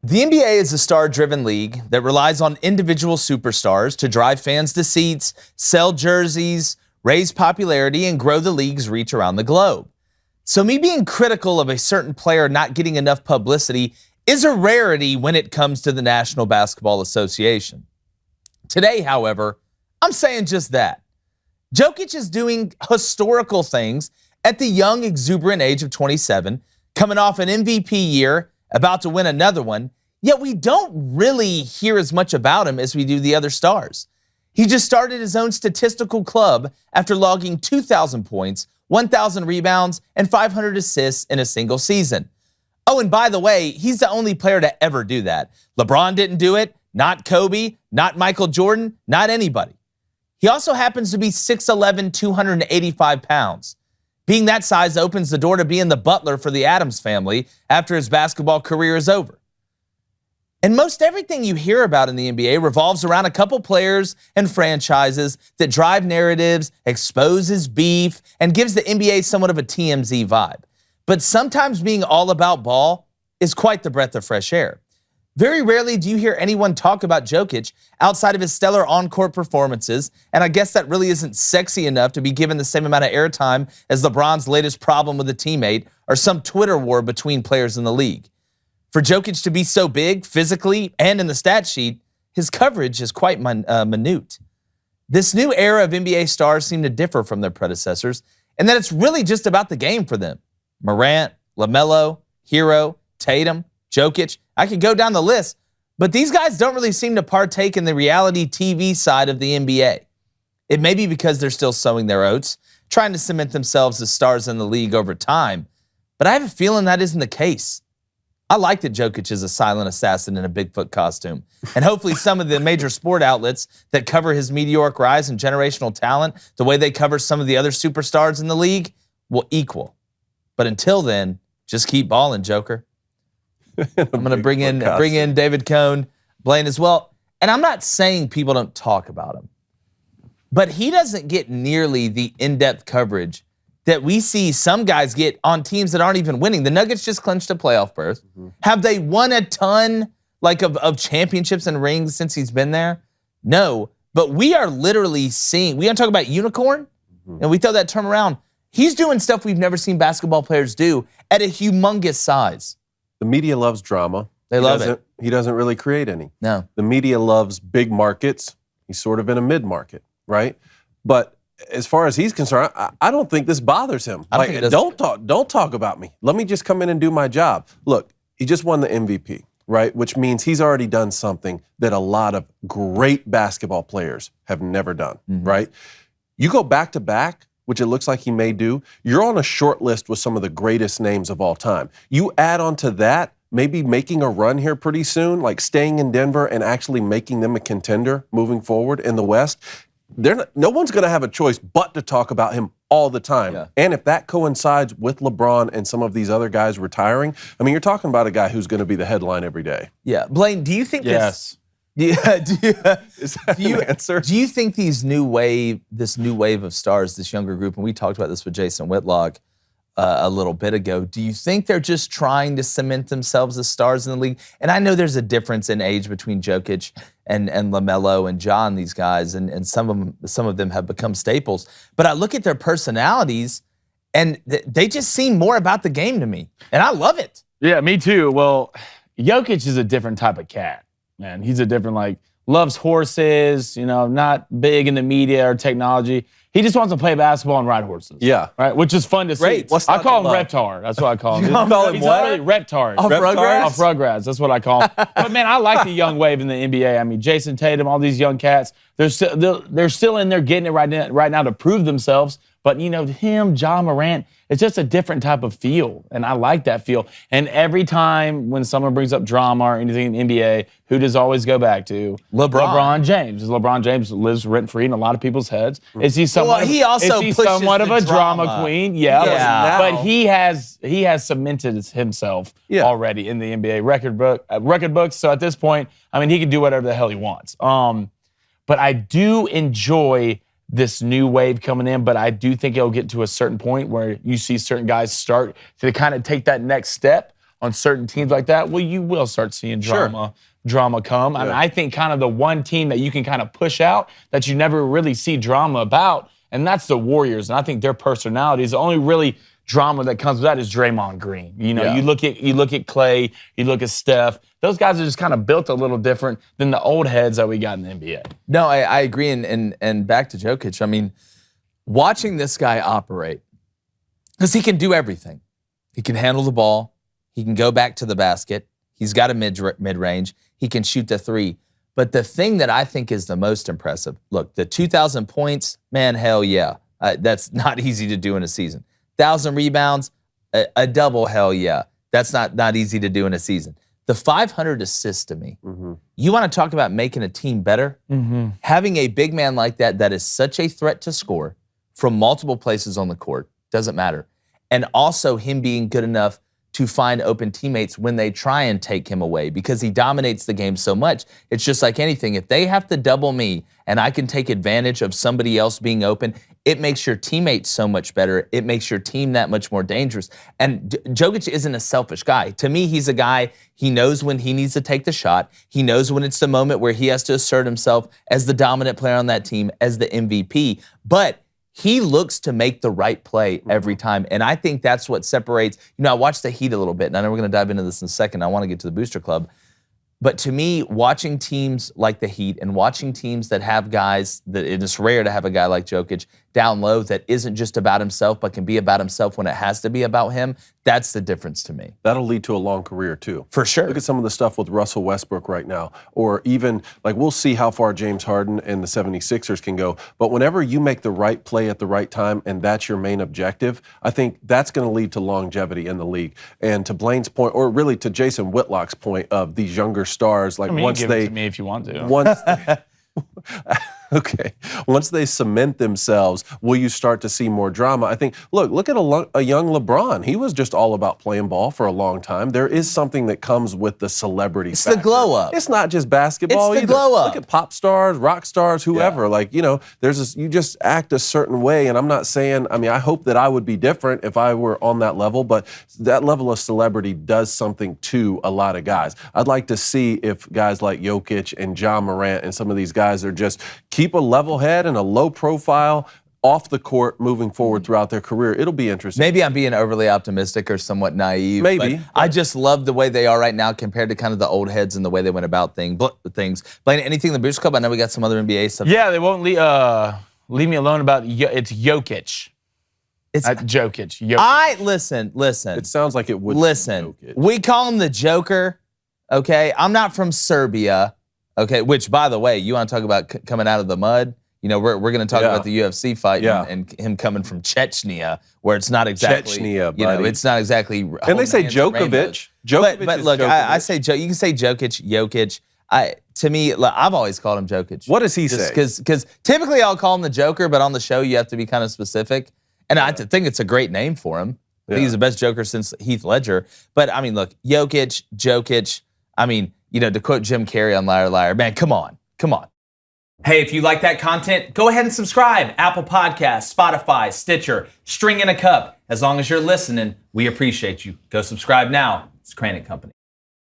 The NBA is a star-driven league that relies on individual superstars to drive fans to seats, sell jerseys, raise popularity, and grow the league's reach around the globe. So me being critical of a certain player not getting enough publicity is a rarity when it comes to the National Basketball Association. Today, however, I'm saying just that. Jokic is doing historical things at the young, exuberant age of 27, coming off an MVP year, about to win another one, yet we don't really hear as much about him as we do the other stars. He just started his own statistical club after logging 2,000 points, 1,000 rebounds, and 500 assists in a single season. Oh, and by the way, he's the only player to ever do that. LeBron didn't do it, not Kobe, not Michael Jordan, not anybody. He also happens to be 6'11", 285 pounds. Being that size opens the door to being the butler for the Adams family after his basketball career is over. And most everything you hear about in the NBA revolves around a couple players and franchises that drive narratives, exposes beef, and gives the NBA somewhat of a TMZ vibe. But sometimes being all about ball is quite the breath of fresh air. Very rarely do you hear anyone talk about Jokic outside of his stellar on-court performances, and I guess that really isn't sexy enough to be given the same amount of airtime as LeBron's latest problem with a teammate or some Twitter war between players in the league. For Jokic to be so big, physically, and in the stat sheet, his coverage is quite minute. This new era of NBA stars seem to differ from their predecessors, and that it's really just about the game for them. Morant, LaMelo, Hero, Tatum, Jokic, I could go down the list, but these guys don't really seem to partake in the reality TV side of the NBA. It may be because they're still sowing their oats, trying to cement themselves as stars in the league over time, but I have a feeling that isn't the case. I like that Jokic is a silent assassin in a Bigfoot costume, and hopefully some of the major sport outlets that cover his meteoric rise and generational talent, the way they cover some of the other superstars in the league, will equal. But until then, just keep balling, Joker. I'm going to bring in David Cone, Blaine as well. And I'm not saying people don't talk about him, but he doesn't get nearly the in-depth coverage that we see some guys get on teams that aren't even winning. The Nuggets just clinched a playoff berth. Mm-hmm. Have they won a ton of championships and rings since he's been there? No, but we are literally seeing, we gotta talk about unicorn, and we throw that term around. He's doing stuff we've never seen basketball players do at a humongous size. The media loves drama. They love it. He doesn't really create any. No. The media loves big markets. He's sort of in a mid-market, right? But as far as he's concerned, I don't think this bothers him. Don't talk about me. Let me just come in and do my job. Look, he just won the MVP, right? Which means he's already done something that a lot of great basketball players have never done, right? You go back to back, which it looks like he may do, you're on a short list with some of the greatest names of all time. You add on to that, maybe making a run here pretty soon, like staying in Denver and actually making them a contender moving forward in the West. No one's going to have a choice but to talk about him all the time. Yeah. And if that coincides with LeBron and some of these other guys retiring, I mean, you're talking about a guy who's going to be the headline every day. Yeah. Blaine, do you think yes. Is that an answer? Do you think this new wave of stars, this younger group, and we talked about this with Jason Whitlock a little bit ago, do you think they're just trying to cement themselves as stars in the league? And I know there's a difference in age between Jokic and LaMelo and John, these guys, and some of them have become staples. But I look at their personalities, and they just seem more about the game to me, and I love it. Yeah, me too. Well, Jokic is a different type of cat, man. He's a different, loves horses, not big in the media or technology. He just wants to play basketball and ride horses. Yeah. Right? Which is fun to see. I call him Reptar. That's what I call him. You call him what? Reptar. Off Rugrats? Off Rugrats. That's what I call him. But, man, I like the young wave in the NBA. I mean, Jason Tatum, all these young cats, they're still in there getting it right now to prove themselves. But, him, John Morant, it's just a different type of feel, and I like that feel. And every time when someone brings up drama or anything in the NBA, who does always go back to? LeBron James. LeBron James lives rent-free in a lot of people's heads. Is he somewhat of a drama queen? Yeah. But he has cemented himself already in the NBA record books. So at this point, I mean, he can do whatever the hell he wants. But I do enjoy this new wave coming in, but I do think it'll get to a certain point where you see certain guys start to kind of take that next step on certain teams like that, well, you will start seeing drama come. And I think kind of the one team that you can kind of push out that you never really see drama about, and that's the Warriors. And I think their personality is the only really drama that comes with that is Draymond Green. You know, you look at Clay, you look at Steph. Those guys are just kind of built a little different than the old heads that we got in the NBA. No, I agree. And back to Jokic, I mean, watching this guy operate, because he can do everything. He can handle the ball. He can go back to the basket. He's got a mid-range. He can shoot the three. But the thing that I think is the most impressive, look, the 2,000 points, man, hell yeah. That's not easy to do in a season. 1,000 rebounds, a double, hell yeah. That's not easy to do in a season. The 500 assists to me, you want to talk about making a team better? Having a big man like that is such a threat to score from multiple places on the court, doesn't matter. And also him being good enough to find open teammates when they try and take him away because he dominates the game so much. It's just like anything. If they have to double me and I can take advantage of somebody else being open, it makes your teammates so much better. It makes your team that much more dangerous. And Jokic isn't a selfish guy. To me, he's a guy, he knows when he needs to take the shot. He knows when it's the moment where he has to assert himself as the dominant player on that team, as the MVP. But he looks to make the right play every time. And I think that's what separates. You know, I watched the Heat a little bit, and I know we're going to dive into this in a second. I want to get to the Booster Club. But to me, watching teams like the Heat and watching teams that have guys, that it's rare to have a guy like Jokic down low that isn't just about himself but can be about himself when it has to be about him, that's the difference to me. That'll lead to a long career too. For sure. Look at some of the stuff with Russell Westbrook right now. Or even, like, we'll see how far James Harden and the 76ers can go. But whenever you make the right play at the right time and that's your main objective, I think that's going to lead to longevity in the league. And to Blaine's point, or really to Jason Whitlock's point of these younger stars, like once give they... it to me if you want to. Okay. Once they cement themselves, will you start to see more drama? I think, look at a young LeBron. He was just all about playing ball for a long time. There is something that comes with the celebrity factor. The glow up. It's not just basketball either. It's the glow up. Look at pop stars, rock stars, whoever. Yeah. Like, you know, you just act a certain way. And I'm not saying, I mean, I hope that I would be different if I were on that level, but that level of celebrity does something to a lot of guys. I'd like to see if guys like Jokic and Ja Morant and some of these guys are just keep a level head and a low profile off the court moving forward throughout their career. It'll be interesting. Maybe I'm being overly optimistic or somewhat naive. Maybe. But I just love the way they are right now compared to kind of the old heads and the way they went about things. Blaine, anything in the Booster Club? I know we got some other NBA stuff. Yeah, they won't leave me alone about it's Jokic. It's Jokic. Listen. It sounds like it would. Listen, be Jokic. We call him the Joker, okay? I'm not from Serbia, okay? Which, by the way, you want to talk about coming out of the mud? You know, we're going to talk about the UFC fight and him coming from Chechnya, where it's not exactly, Chechnya, buddy. You know, it's not exactly. And they say Djokovic. But look, I say you can say Jokic. To me, I've always called him Jokic. What does he say? Because typically I'll call him the Joker, but on the show you have to be kind of specific. And I think it's a great name for him. I think he's the best Joker since Heath Ledger. But I mean, look, Jokic. I mean, you know, to quote Jim Carrey on Liar Liar, man, come on. Hey, if you like that content, go ahead and subscribe. Apple Podcasts, Spotify, Stitcher, String in a Cup. As long as you're listening, we appreciate you. Go subscribe now. It's Crain & Company.